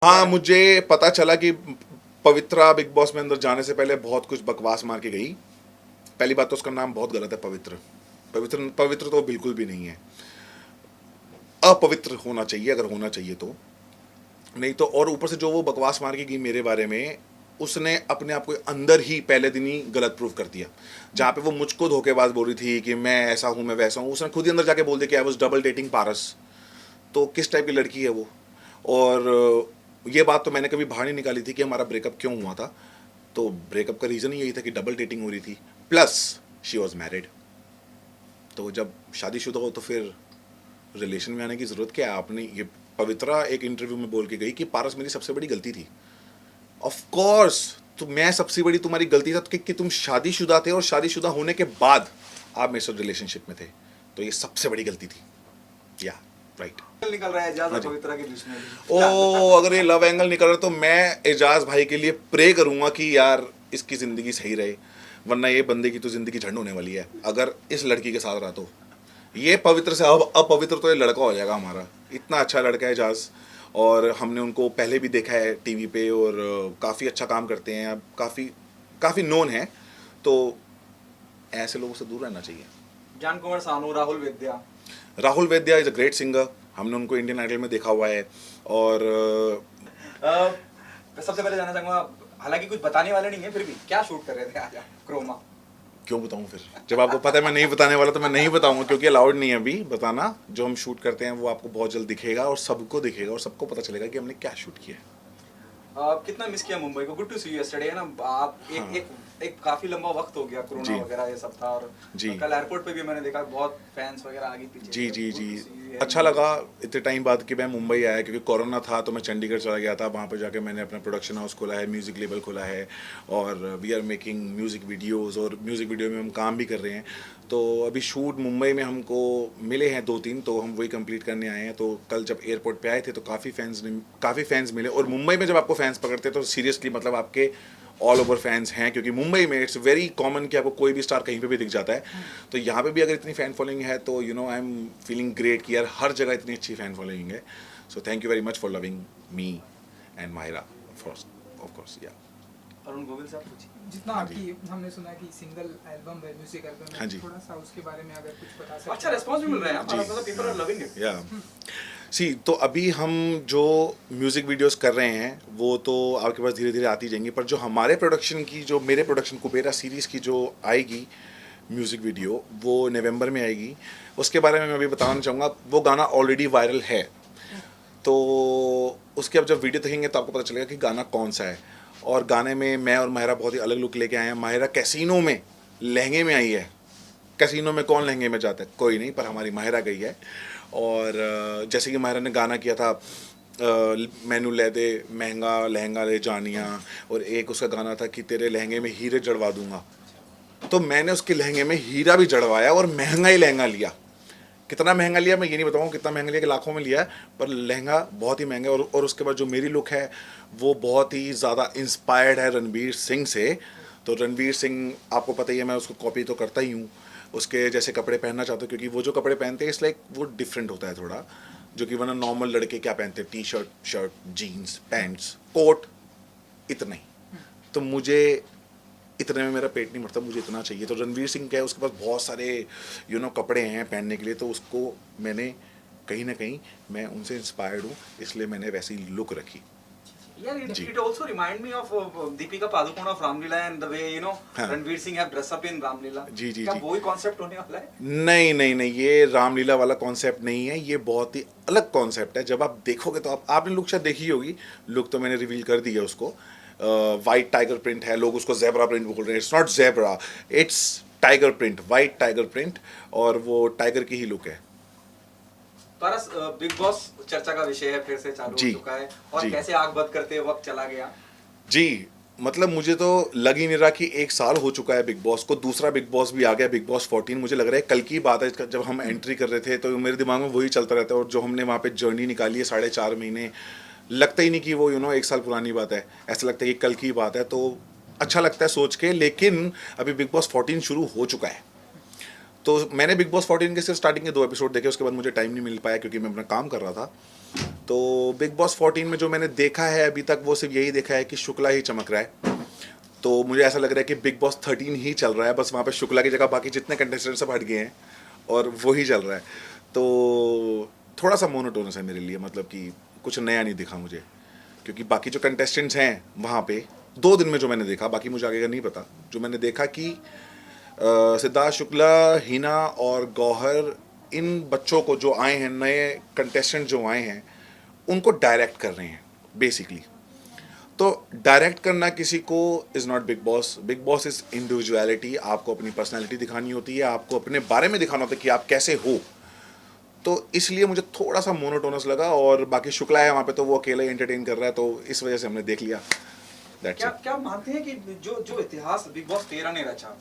हाँ, मुझे पता चला कि पवित्रा बिग बॉस में अंदर जाने से पहले बहुत कुछ बकवास मार के गई। पहली बात तो उसका नाम बहुत गलत है, पवित्र। पवित्र पवित्र तो बिल्कुल भी नहीं है, अपवित्र होना चाहिए अगर होना चाहिए तो। नहीं तो, और ऊपर से जो वो बकवास मार के गई मेरे बारे में, उसने अपने आप को अंदर ही पहले दिन ही गलत प्रूव कर दिया। जहाँ पे वो मुझको धोखेबाज बोल रही थी कि मैं ऐसा हूँ, मैं वैसा हूँ, उसने खुद ही अंदर जाके बोल दिया कि आई वॉज डबल डेटिंग पारस। तो किस टाइप की लड़की है वो? और ये बात तो मैंने कभी बाहर नहीं निकाली थी कि हमारा ब्रेकअप क्यों हुआ था। तो ब्रेकअप का रीज़न ही यही था कि डबल डेटिंग हो रही थी, प्लस शी वॉज मैरिड। तो जब शादीशुदा हो तो फिर रिलेशन में आने की ज़रूरत क्या है? आपने ये पवित्रा एक इंटरव्यू में बोल के गई कि पारस मेरी सबसे बड़ी गलती थी। ऑफ कोर्स, तो मैं सबसे बड़ी तुम्हारी गलती था कि तुम शादीशुदा थे और शादीशुदा होने के बाद आप मेरे साथ रिलेशनशिप में थे। तो ये सबसे बड़ी गलती थी। या राइट। निकल रहा है एजाज हाँ और जी। पवित्रा के बीच में ओ, अगर ये लव एंगल निकल रहा है तो मैं एजाज भाई के लिए प्रे करूंगा कि यार इसकी ज़िंदगी सही रहे, वरना ये बंदे की तो ज़िंदगी झंड होने वाली है अगर इस लड़की के साथ रहा तो। ये पवित्र से अब अपवित्र तो ये लड़का हो जाएगा हमारा। इतना अच्छा लड़का है एजाज, और हमने उनको पहले भी देखा है टीवी पे, और काफ़ी अच्छा काम करते हैं, अब काफ़ी काफ़ी नोन है। तो ऐसे लोगों से दूर रहना चाहिए। जान कुमार सानू, राहुल वैद्या। राहुल वैद्या इज़ अ ग्रेट सिंगर, हमने उनको इंडियन आइडल में देखा हुआ है। और सबसे पहले जानना चाहूंगा, हालांकि कुछ बताने वाले नहीं है, फिर भी क्या शूट कर रहे थे आज आप क्रोमा? क्यों बताऊं फिर? जब आपको पता है मैं नहीं बताने वाला तो मैं नहीं बताऊंगा, क्योंकि अलाउड नहीं है अभी बताना। जो हम शूट करते हैं वो आपको बहुत जल्द दिखेगा और सबको दिखेगा और सबको पता चलेगा कि हमने क्या शूट किया है। कितना मिस किया मुंबई को? Good to see you yesterday, है ना? आप हाँ एक काफी लंबा वक्त हो गया, कोरोना जी वगैरह ये सब था, और जी कल एयरपोर्ट पे भी मैंने देखा बहुत फैंस वगैरह आगे पीछे जी थे। जी Good जी to see you here अच्छा in लगा Mumbai. इतने टाइम बाद कि मैं मुंबई आया, क्योंकि कोरोना था तो मैं चंडीगढ़ चला गया था। वहाँ पर जाके मैंने अपना प्रोडक्शन हाउस खोला है, म्यूज़िक लेबल खोला है, और we are making music videos, और म्यूज़िक वीडियो में हम काम भी कर रहे हैं। तो अभी शूट मुंबई में हमको मिले हैं 2-3, तो हम वही कंप्लीट करने आए हैं। तो कल जब एयरपोर्ट पे आए थे तो काफ़ी फैंस मिले। और मुंबई में जब आपको फैंस पकड़ते हैं तो सीरियसली मतलब आपके ऑल ओवर फैंस हैं, क्योंकि मुंबई में इट्स वेरी कॉमन कि आपको कोई भी स्टार कहीं पे भी दिख जाता है। तो यहाँ पे भी अगर इतनी फ़ैन फॉलोइंग है तो आई एम फीलिंग ग्रेट कि यार हर जगह इतनी अच्छी फ़ैन फॉलोइंग है। So thank you very much for loving me and Mahira first, of course. या अरुण गोविल साहब कुछ जितना हाँ जी। आपकी हमने सुना है कि सिंगल एल्बम है, म्यूजिक एल्बम हाँ है, जी। थोड़ा सा उसके बारे में अगर कुछ बता सकते अच्छा रिस्पांस भी मिल रहा है, जी। मतलब पीपल आर लविंग इट। या सी, तो अभी हम जो म्यूज़िक वीडियोस कर रहे हैं वो तो आपके पास धीरे धीरे आती जाएंगी, पर जो हमारे प्रोडक्शन की, जो मेरे प्रोडक्शन कुबेरा सीरीज़ की जो आएगी म्यूज़िक वीडियो, वो नवंबर में आएगी। उसके बारे में मैं अभी बताना चाहूँगा। वो गाना ऑलरेडी वायरल है, तो उसके अब जब वीडियो देखेंगे तो आपको पता चलेगा कि गाना कौन सा है। और गाने में मैं और माहिरा बहुत ही अलग लुक लेके आए हैं। माहिरा कैसीनो में लहंगे में आई है। कैसीनो में कौन लहंगे में जाता है? कोई नहीं, पर हमारी माहिरा गई है। और जैसे कि माहिरा ने गाना किया था मैनू ले दे महंगा लहंगा ले जानिया, और एक उसका गाना था कि तेरे लहंगे में हीरे जड़वा दूंगा। तो मैंने उसके लहंगे में हीरा भी जड़वाया और महंगा ही लहंगा लिया। कितना महंगा लिया मैं ये नहीं बताऊँगा कितना महंगा लिया, कि लाखों में लिया है, पर लहंगा बहुत ही महंगा है। और उसके बाद जो मेरी लुक है वो बहुत ही ज़्यादा इंस्पायर्ड है रणवीर सिंह से। तो रणवीर सिंह आपको पता ही है, मैं उसको कॉपी तो करता ही हूँ, उसके जैसे कपड़े पहनना चाहता हूँ, क्योंकि वो जो कपड़े पहनते हैं इस लाइक वो डिफरेंट होता है थोड़ा, जो कि वरना नॉर्मल लड़के क्या पहनते हैं, T shirt shirt jeans pants coat, इतना ही। तो मुझे इतने में मेरा पेट नहीं भरता, मुझे इतना चाहिए। तो रणवीर सिंह क्या है, उसके पास बहुत सारे कपड़े हैं पहनने के लिए, तो उसको मैंने कहीं ना कहीं मैं उनसे इंस्पायर्ड हूँ, इसलिए मैंने वैसी लुक रखी। यार जी। it also remind me of Deepika Padukone of Ramlila, and the way हाँ। Ranveer Singh have dressed up in Ramlila. जी जी क्या जी। वही कॉन्सेप्ट होने वाला है? नहीं नहीं नहीं, ये रामलीला वाला कॉन्सेप्ट नहीं है, ये बहुत ही अलग कॉन्सेप्ट है। जब आप देखोगे तो आपने लुक शायद देखी होगी। लुक तो मैंने रिवील कर दी है उसको। वाइट टाइगर प्रिंट है, लोग उसको जेब्रा प्रिंट बोल रहे हैं। It's not zebra, it's tiger print, white tiger print, और वो टाइगर की ही लुक है। परस बिग बॉस चर्चा का विषय है, फिर से चालू जी, हो चुका है, और जी। कैसे आग बंद करते वक्त चला गया। जी, मतलब मुझे तो लग ही नहीं रहा कि 1 साल हो चुका है बिग बॉस को। दूसरा बिग बॉस भी आ गया, बिग बॉस 14। मुझे लग रहा है कल की बात है, जब हम एंट्री कर रहे थे तो मेरे दिमाग में वही चलता रहता है। और जो हमने वहाँ पे जर्नी निकाली है 4.5 महीने, लगता ही नहीं कि वो 1 साल पुरानी बात है। ऐसा लगता है कि कल की बात है। तो अच्छा लगता है सोच के, लेकिन अभी बिग बॉस 14 शुरू हो चुका है। तो मैंने बिग बॉस 14 के सिर्फ स्टार्टिंग के 2 एपिसोड देखे, उसके बाद मुझे टाइम नहीं मिल पाया क्योंकि मैं अपना काम कर रहा था। तो बिग बॉस 14 में जो मैंने देखा है अभी तक वो सिर्फ यही देखा है कि शुक्ला ही चमक रहा है। तो मुझे ऐसा लग रहा है कि बिग बॉस 13 ही चल रहा है, बस वहाँ पे शुक्ला की जगह बाकी जितने कंटेस्टेंट सब हट गए हैं और वो ही चल रहा है। तो थोड़ा सा मोनोटोनस है मेरे लिए, मतलब कि कुछ नया नहीं दिखा मुझे, क्योंकि बाकी जो कंटेस्टेंट्स हैं वहाँ पे 2 दिन में जो मैंने देखा, बाकी मुझे आगे का नहीं पता, जो मैंने देखा कि सिद्धार्थ शुक्ला, हिना और गौहर, इन बच्चों को जो आए हैं, नए कंटेस्टेंट जो आए हैं, उनको डायरेक्ट कर रहे हैं बेसिकली। तो डायरेक्ट करना किसी को is not big boss. Big boss is individuality. आपको अपनी पर्सनालिटी दिखानी होती है, आपको अपने बारे में दिखाना होता है कि आप कैसे हो। तो इसलिए मुझे थोड़ा सा मोनोटोनस लगा, और बाकी शुक्ला है वहाँ पे तो वो अकेला ही एंटरटेन कर रहा है, तो इस वजह से हमने देख लिया। दैट्स क्या इट। क्या मानते हैं कि जो जो इतिहास बिग बॉस 13 ने रचा,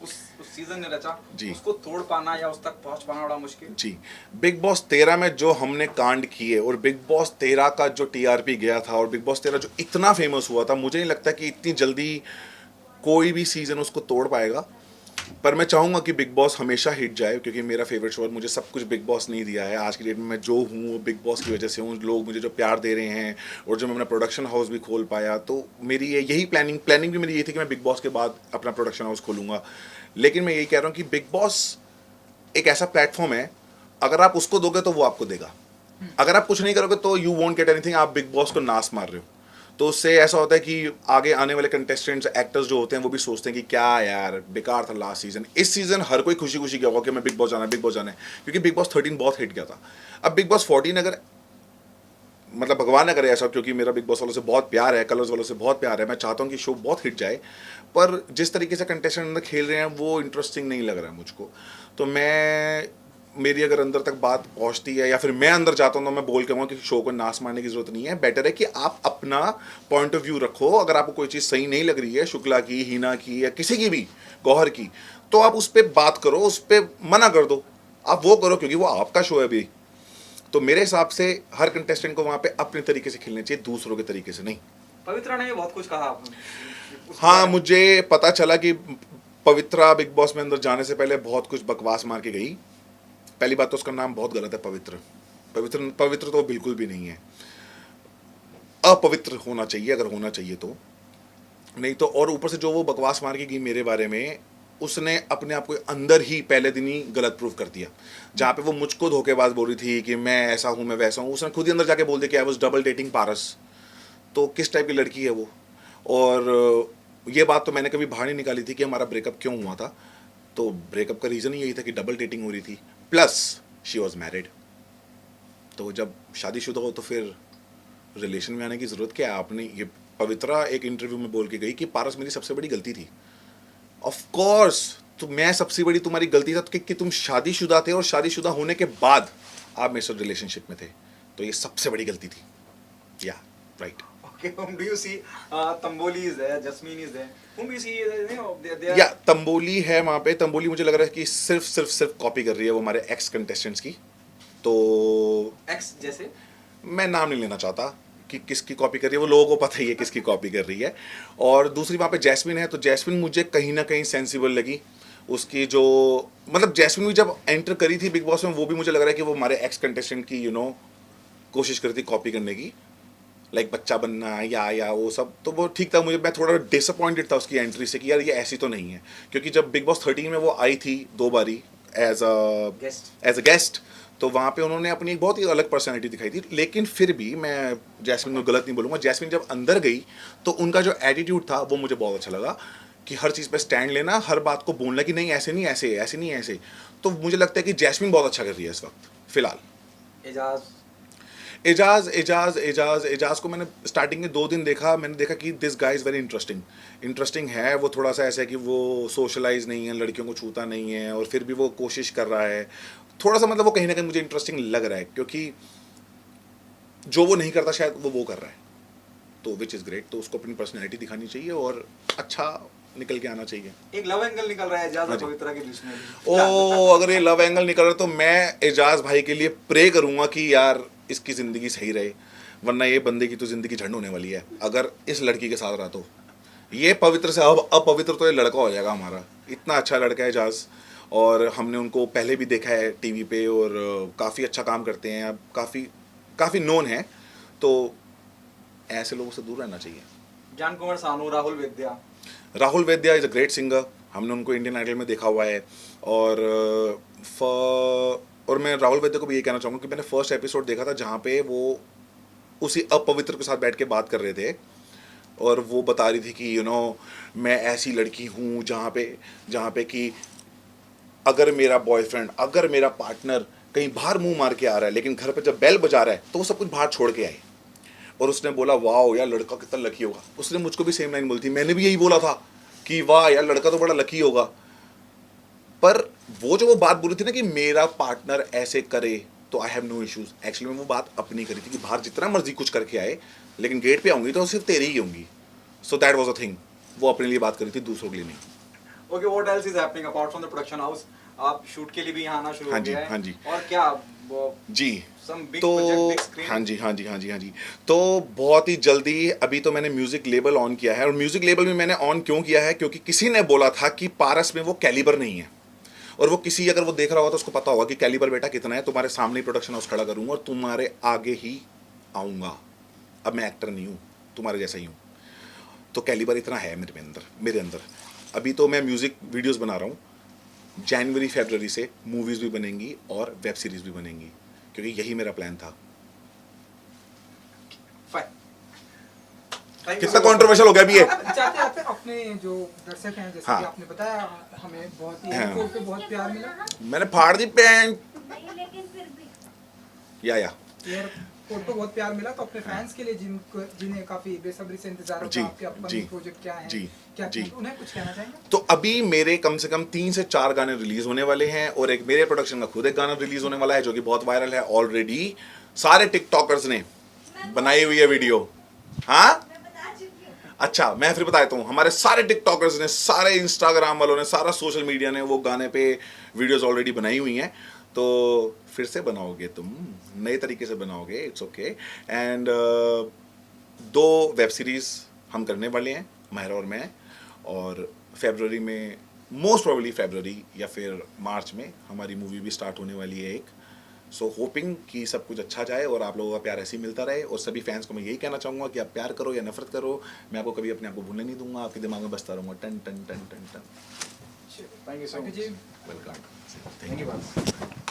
उस सीजन ने रचा, जी। उसको तोड़ पाना या उस तक पहुंच पाना बड़ा मुश्किल? जी, बिग बॉस 13 में जो हमने कांड किए, और बिग बॉस 13 का जो टीआरपी गया था, और बिग बॉस 13 जो इतना फेमस हुआ था, मुझे नहीं लगता कि इतनी जल्दी कोई भी सीज़न उसको तोड़ पाएगा। पर मैं चाहूँगा कि बिग बॉस हमेशा हिट जाए, क्योंकि मेरा फेवरेट शो है। मुझे सब कुछ बिग बॉस नहीं दिया है। आज की डेट में मैं जो हूँ वो बिग बॉस की वजह से हूँ। लोग मुझे जो प्यार दे रहे हैं, और जो मैं अपना प्रोडक्शन हाउस भी खोल पाया, तो मेरी यही प्लानिंग भी मेरी यही थी कि मैं बिग बॉस के बाद अपना प्रोडक्शन हाउस खोलूँगा। लेकिन मैं यही कह रहा हूँ कि बिग बॉस एक ऐसा प्लेटफॉर्म है, अगर आप उसको दोगे तो वो आपको देगा। अगर आप कुछ नहीं करोगे तो यू वोंट गेट एनीथिंग। आप बिग बॉस को नाश मार रहे हो। तो उससे ऐसा होता है कि आगे आने वाले कंटेस्टेंट्स, एक्टर्स जो होते हैं, वो भी सोचते हैं कि क्या यार बेकार था लास्ट सीजन। इस सीजन हर कोई खुशी खुशी गया होगा कि मैं बिग बॉस जाना है, बिग बॉस जाना है, क्योंकि बिग बॉस 13 बहुत हिट गया था। अब बिग बॉस 14 अगर, मतलब भगवान ना करे ऐसा, क्योंकि मेरा बिग बॉस वालों से बहुत प्यार है, कलर्स वालों से बहुत प्यार है, मैं चाहता हूँ कि शो बहुत हिट जाए, पर जिस तरीके से कंटेस्टेंट अंदर खेल रहे हैं वो इंटरेस्टिंग नहीं लग रहा है मुझको। तो मैं, मेरी अगर अंदर तक बात पहुंचती है या फिर मैं अंदर जाता हूँ, तो मैं बोल के कहूँगा कि शो को नाश मारने की जरूरत नहीं है। बेटर है कि आप अपना पॉइंट ऑफ व्यू रखो। अगर आपको कोई चीज़ सही नहीं लग रही है, शुक्ला की, हिना की, या किसी की भी, गौहर की, तो आप उस पर बात करो, उस पर मना कर दो। आप वो करो, क्योंकि वो आपका शो है अभी। तो मेरे हिसाब से हर कंटेस्टेंट को वहाँ पे अपने तरीके से खेलना चाहिए, दूसरों के तरीके से नहीं। पवित्रा ने भी बहुत कुछ कहा हाँ, मुझे पता चला कि पवित्रा बिग बॉस में अंदर जाने से पहले बहुत कुछ बकवास मार के गई। पहली बात तो उसका नाम बहुत गलत है, पवित्र। पवित्र पवित्र तो बिल्कुल भी नहीं है। अपवित्र होना चाहिए, अगर होना चाहिए तो। नहीं तो, और ऊपर से जो वो बकवास मार के गई मेरे बारे में, उसने अपने आप को अंदर ही पहले दिन ही गलत प्रूफ कर दिया। जहाँ पे वो मुझको धोखेबाज बोल रही थी कि मैं ऐसा हूँ, मैं वैसा हूँ, उसने खुद ही अंदर जाके बोल दिया कि आई वॉज डबल डेटिंग पारस। तो किस टाइप की लड़की है वो? और ये बात तो मैंने कभी बाहर नहीं निकाली थी कि हमारा ब्रेकअप क्यों हुआ था। तो ब्रेकअप का रीज़न ही यही था कि डबल डेटिंग हो रही थी, प्लस शी वॉज मैरिड। तो जब शादीशुदा हो तो फिर रिलेशन में आने की ज़रूरत क्या है? आपने ये, पवित्रा एक इंटरव्यू में बोल के गई कि पारस मेरी सबसे बड़ी गलती थी। ऑफ कोर्स, तो मैं सबसे बड़ी तुम्हारी गलती था कि तुम शादीशुदा थे, और शादीशुदा होने के बाद आप मेरे साथ रिलेशनशिप में थे, तो ये सबसे बड़ी गलती थी। या right. Okay, whom do you see? Tamboli is there, Jasmine is there. Whom you see? You know, they are. या तंबोली है वहाँ पे। तंबोली मुझे लग रहा है कि सिर्फ कॉपी कर रही है वो हमारे एक्स कंटेस्टेंट्स की। तो Ex जैसे? मैं नाम नहीं लेना चाहता कि किसकी कॉपी कर रही है, वो लोगों को पता ही है किसकी कॉपी कर रही है। और दूसरी वहाँ पे जैस्मिन है, तो जैस्मिन मुझे कहीं ना कहीं सेंसिबल लगी। उसकी जो, मतलब जैस्मिन भी जब एंटर करी थी बिग बॉस में, वो भी मुझे लग रहा है कि वो हमारे एक्स कंटेस्टेंट की कोशिश करती कॉपी करने की, लाइक बच्चा बनना या वो सब। तो वो ठीक था। मैं थोड़ा डिसअपॉइंटेड था उसकी एंट्री से कि यार ये ऐसी तो नहीं है, क्योंकि जब बिग बॉस 13 में वो आई थी 2 बारी एज अ गेस्ट, तो वहाँ पे उन्होंने अपनी एक बहुत ही अलग पर्सनैलिटी दिखाई थी। लेकिन फिर भी मैं जैस्मिन को गलत नहीं बोलूँगा। जैस्मिन जब अंदर गई तो उनका जो एटीट्यूड था वो मुझे बहुत अच्छा लगा, कि हर चीज़ पे स्टैंड लेना, हर बात को बोलना कि नहीं ऐसे नहीं, ऐसे ऐसे नहीं, ऐसे। तो मुझे लगता है कि जैस्मिन बहुत अच्छा कर रही है इस वक्त फ़िलहाल। एजाज को मैंने स्टार्टिंग में 2 दिन देखा। मैंने देखा कि this guy is very interesting है। वो थोड़ा सा ऐसा है कि वो सोशलाइज नहीं है, लड़कियों को छूता नहीं है, और फिर भी वो कोशिश कर रहा है थोड़ा सा। मतलब वो कहीं ना कहीं मुझे इंटरेस्टिंग लग रहा है, क्योंकि जो वो नहीं करता शायद वो कर रहा है, तो विच इज़ ग्रेट। तो उसको अपनी पर्सनैलिटी दिखानी चाहिए और अच्छा निकल के आना चाहिए। एक लव एंगल निकल रहा है एजाज और पवित्रा के बीच में। ओ, अगर ये लव एंगल निकल रहा है तो मैं एजाज भाई के लिए प्रे करूंगा कि यार इसकी ज़िंदगी सही रहे, वरना ये बंदे की तो ज़िंदगी झंड होने वाली है अगर इस लड़की के साथ रहा तो। ये पवित्र से अब अपवित्र तो ये लड़का हो जाएगा हमारा। इतना अच्छा लड़का है एजाज, और हमने उनको पहले भी देखा है टीवी पे, और काफ़ी अच्छा काम करते हैं। अब काफ़ी काफ़ी नोन हैं, तो ऐसे लोगों से दूर रहना चाहिए। ज्ञान कुमार सानू, राहुल वैद्या। राहुल वैद्या इज़ अ ग्रेट सिंगर, हमने उनको इंडियन आइडल में देखा हुआ है। और और मैं राहुल वैद्या को भी ये कहना चाहूँगा कि मैंने फर्स्ट एपिसोड देखा था जहाँ पे वो उसी अपवित्र के साथ बैठ के बात कर रहे थे, और वो बता रही थी कि मैं ऐसी लड़की हूँ जहाँ पे कि अगर मेरा बॉयफ्रेंड, अगर मेरा पार्टनर कहीं बाहर मुंह मार के आ रहा है, लेकिन घर पे जब बेल बजा रहा है तो वो सब कुछ बाहर छोड़ के आए। और उसने बोला वाह यार लड़का कितना लकी होगा। उसने मुझको भी सेम लाइन बोली थी, मैंने भी यही बोला था कि वाह यार लड़का तो बड़ा लकी होगा। पर वो बात बोली थी ना कि मेरा पार्टनर ऐसे करे तो I have no issues, actually में वो बात अपनी करी थी कि बाहर जितना मर्जी कुछ करके आए, लेकिन गेट पे आऊंगी तो सिर्फ तेरी ही होंगी। So that was a thing, वो अपने लिए बात करी थी, दूसरों के लिए नहीं। Okay, what else is happening apart from the production house? आप शूट के लिए भी यहाँ आना शुरू हाँ हो जी, गया है? हाँ जी। और क्या जी, some big तो project, big screen? हाँ जी, तो बहुत ही जल्दी अभी तो मैंने म्यूजिक लेबल ऑन किया है। और म्यूजिक लेबल में मैंने ऑन क्यों किया है, क्योंकि किसी ने बोला था कि पारस में वो कैलिबर नहीं है, और वो किसी अगर वो देख रहा होगा तो उसको पता होगा कि कैलिबर बेटा कितना है। तुम्हारे सामने प्रोडक्शन हाउस खड़ा करूंगा और तुम्हारे आगे ही आऊँगा। अब मैं एक्टर नहीं हूँ, तुम्हारे जैसा ही हूँ, तो कैलिबर इतना है मेरे अंदर। अभी तो मैं म्यूज़िक वीडियोस बना रहा हूँ, जनवरी फरवरी से मूवीज़ भी बनेंगी और वेब सीरीज़ भी बनेंगी, क्योंकि यही मेरा प्लान था। Fine. Thank you कितना so much. कंट्रोवर्शियल हो गया अभी ये। चाहते हैं अपने जो दर्शक हैं, जैसे हाँ। कि आपने बताया, हमें बहुत ही हाँ। एयरपोर्ट पे बहुत प्यार मिला। मैंने फाड़ दी पैंट नहीं लेकिन फिर भी या एयरपोर्ट पे बहुत प्यार मिला, तो अपने फैंस के लिए जिन्हें काफी बेसब्री से इंतजार जी, होता है आपके जी, अपकमिंग प्रोजेक्ट क्या है, जी, क्या जी। उन्हें कुछ कहना चाहेंगे? तो अभी मेरे कम से कम 3 से 4 गाने रिलीज होने वाले हैं, और एक मेरे प्रोडक्शन का खुद एक गाना रिलीज होने वाला है जो कि बहुत वायरल है ऑलरेडी। सारे टिकटॉकर्स ने बनाई हुई है वीडियो। हाँ मैं बता चुकी हूँ। अच्छा, मैं फिर बता देता हूँ। हमारे सारे टिकटॉकर्स ने, सारे इंस्टाग्राम वालों ने, सारा सोशल मीडिया ने वो गाने पे वीडियोस ऑलरेडी बनाई हुई हैं। तो फिर से बनाओगे तुम, नए तरीके से बनाओगे, it's okay. And 2 web series हम करने वाले हैं, माहिरा और मैं। और फरवरी में, मोस्ट प्रोबेबली फरवरी या फिर मार्च में हमारी मूवी भी स्टार्ट होने वाली है एक। सो होपिंग कि सब कुछ अच्छा जाए और आप लोगों का प्यार ऐसे ही मिलता रहे। और सभी फैंस को मैं यही कहना चाहूँगा कि आप प्यार करो या नफरत करो, मैं आपको कभी अपने आप को भूलने नहीं दूंगा, आपके दिमाग में बसता रहूँगा टन टन टन टन टन। Thank you so Thank you, much. जी। Welcome, Thank you.